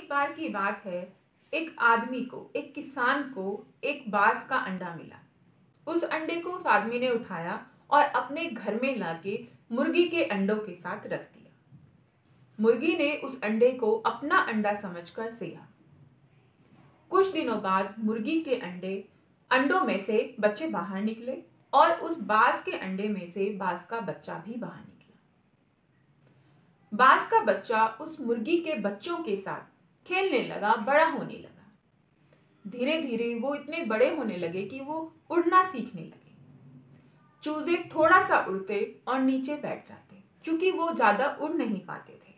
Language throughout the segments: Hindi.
एक बार की बात है, एक आदमी को, एक किसान को एक बांस का अंडा मिला। उस अंडे को उस आदमी ने उठाया और अपने घर में लाके मुर्गी के अंडों के साथ रख दिया। मुर्गी ने उस अंडे को अपना अंडा समझकर सेहा। कुछ दिनों बाद मुर्गी के अंडों में से बच्चे बाहर निकले और उस बांस के अंडे में से बांस का बच्चा भी बाहर निकला। बांस का बच्चा उस मुर्गी के बच्चों के साथ खेलने लगा, बड़ा होने लगा। धीरे धीरे वो इतने बड़े होने लगे कि वो उड़ना सीखने लगे। चूजे थोड़ा सा उड़ते और नीचे बैठ जाते, क्योंकि वो ज्यादा उड़ नहीं पाते थे।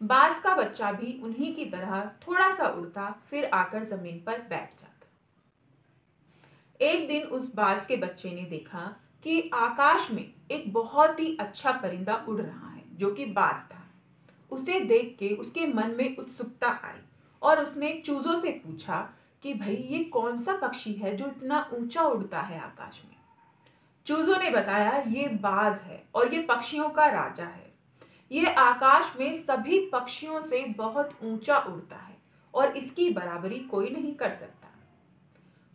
बांस का बच्चा भी उन्हीं की तरह थोड़ा सा उड़ता, फिर आकर जमीन पर बैठ जाता। एक दिन उस बांस के बच्चे ने देखा कि आकाश में एक बहुत ही अच्छा परिंदा उड़ रहा है, जो कि बांस था। उसे देख के उसके मन में उत्सुकता आई और उसने चूजों से पूछा कि भाई ये कौन सा पक्षी है जो इतना ऊंचा उड़ता है आकाश में। चूजों ने बताया ये बाज है और ये पक्षियों का राजा है। ये आकाश में सभी पक्षियों से बहुत ऊंचा उड़ता है और इसकी बराबरी कोई नहीं कर सकता।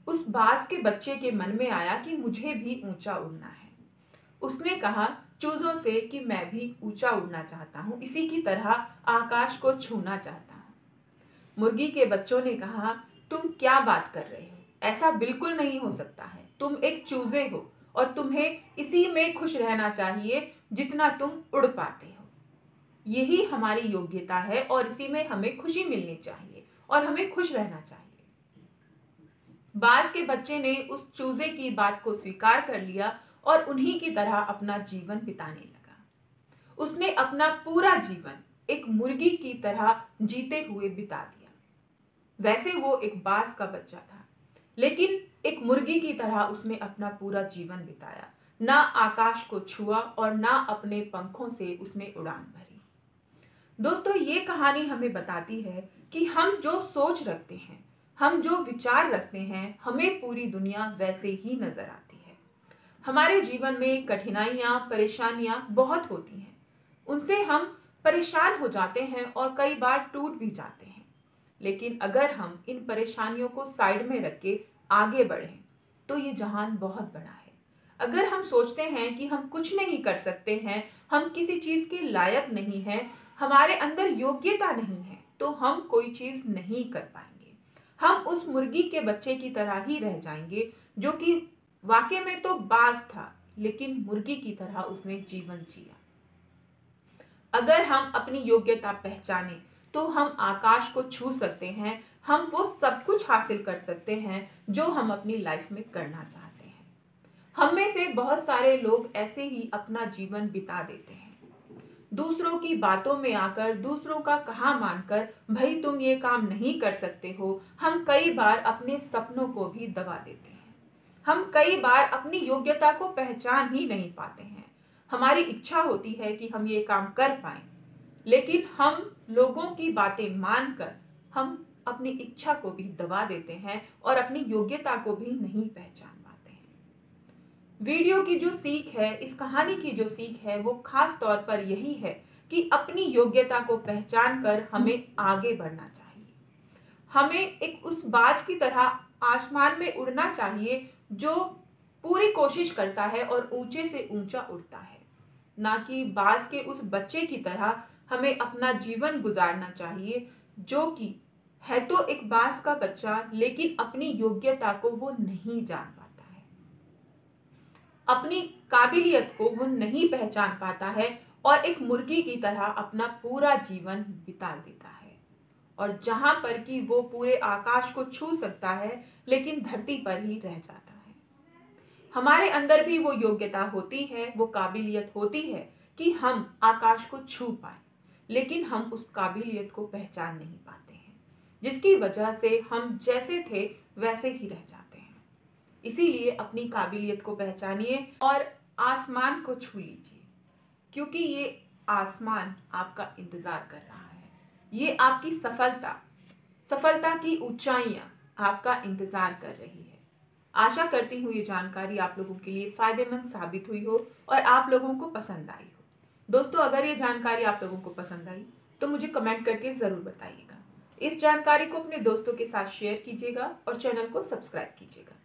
उस बाज के बच्चे के मन में आया कि मुझे भी ऊंचा उड़ना है। उसने कहा चूजों से कि मैं भी ऊंचा उड़ना चाहता हूं, इसी की तरह आकाश को छूना चाहता हूं। मुर्गी के बच्चों ने कहा तुम क्या बात कर रहे हो, ऐसा बिल्कुल नहीं हो सकता है। तुम एक चूजे हो और तुम्हें इसी में खुश रहना चाहिए जितना तुम उड़ पाते हो। यही हमारी योग्यता है और इसी में हमें खुशी मिलनी चाहिए और हमें खुश रहना चाहिए। बाज के बच्चे ने उस चूजे की बात को स्वीकार कर लिया और उन्हीं की तरह अपना जीवन बिताने लगा। उसने अपना पूरा जीवन एक मुर्गी की तरह जीते हुए बिता दिया। वैसे वो एक बाज का बच्चा था, लेकिन एक मुर्गी की तरह उसने अपना पूरा जीवन बिताया। ना आकाश को छुआ और ना अपने पंखों से उसने उड़ान भरी। दोस्तों, ये कहानी हमें बताती है कि हम जो सोच रखते हैं, हम जो विचार रखते हैं, हमें पूरी दुनिया वैसे ही नजर आती है। हमारे जीवन में कठिनाइयां, परेशानियां बहुत होती हैं। उनसे हम परेशान हो जाते हैं और कई बार टूट भी जाते हैं। लेकिन अगर हम इन परेशानियों को साइड में रख के आगे बढ़ें तो ये जहान बहुत बड़ा है। अगर हम सोचते हैं कि हम कुछ नहीं कर सकते हैं, हम किसी चीज के लायक नहीं हैं, हमारे अंदर योग्यता नहीं है, तो हम कोई चीज नहीं कर पाएंगे। हम उस मुर्गी के बच्चे की तरह ही रह जाएंगे, जो कि वाकई में तो बाज था, लेकिन मुर्गी की तरह उसने जीवन जिया। अगर हम अपनी योग्यता पहचाने तो हम आकाश को छू सकते हैं, हम वो सब कुछ हासिल कर सकते हैं जो हम अपनी लाइफ में करना चाहते हैं। हम में से बहुत सारे लोग ऐसे ही अपना जीवन बिता देते हैं, दूसरों की बातों में आकर, दूसरों का कहा मानकर भाई तुम ये काम नहीं कर सकते हो। हम कई बार अपने सपनों को भी दबा देते हैं। हम कई बार अपनी योग्यता को पहचान ही नहीं पाते हैं। हमारी इच्छा होती है कि हम ये काम कर पाएं, लेकिन हम लोगों की बातें मानकर हम अपनी इच्छा को भी दबा देते हैं और अपनी योग्यता को भी नहीं पहचान पाते हैं। वीडियो की जो सीख है, इस कहानी की जो सीख है, वो खास तौर पर यही है कि अपनी योग्यता को पहचान कर हमें आगे बढ़ना चाहिए। हमें एक उस बाज की तरह आसमान में उड़ना चाहिए जो पूरी कोशिश करता है और ऊंचे से ऊंचा उड़ता है, ना कि बाज के उस बच्चे की तरह हमें अपना जीवन गुजारना चाहिए, जो कि है तो एक बाज का बच्चा, लेकिन अपनी योग्यता को वो नहीं जान पाता है, अपनी काबिलियत को वो नहीं पहचान पाता है और एक मुर्गी की तरह अपना पूरा जीवन बिता देता है। और जहां पर कि वो पूरे आकाश को छू सकता है, लेकिन धरती पर ही रह जाता है। हमारे अंदर भी वो योग्यता होती है, वो काबिलियत होती है कि हम आकाश को छू पाए, लेकिन हम उस काबिलियत को पहचान नहीं पाते हैं, जिसकी वजह से हम जैसे थे वैसे ही रह जाते हैं। इसीलिए अपनी काबिलियत को पहचानिए और आसमान को छू लीजिए, क्योंकि ये आसमान आपका इंतजार कर रहा है। ये आपकी सफलता की ऊंचाइयां आपका इंतजार कर रही है। आशा करती हूँ ये जानकारी आप लोगों के लिए फायदेमंद साबित हुई हो और आप लोगों को पसंद आई हो। दोस्तों, अगर ये जानकारी आप लोगों को पसंद आई तो मुझे कमेंट करके जरूर बताइएगा। इस जानकारी को अपने दोस्तों के साथ शेयर कीजिएगा और चैनल को सब्सक्राइब कीजिएगा।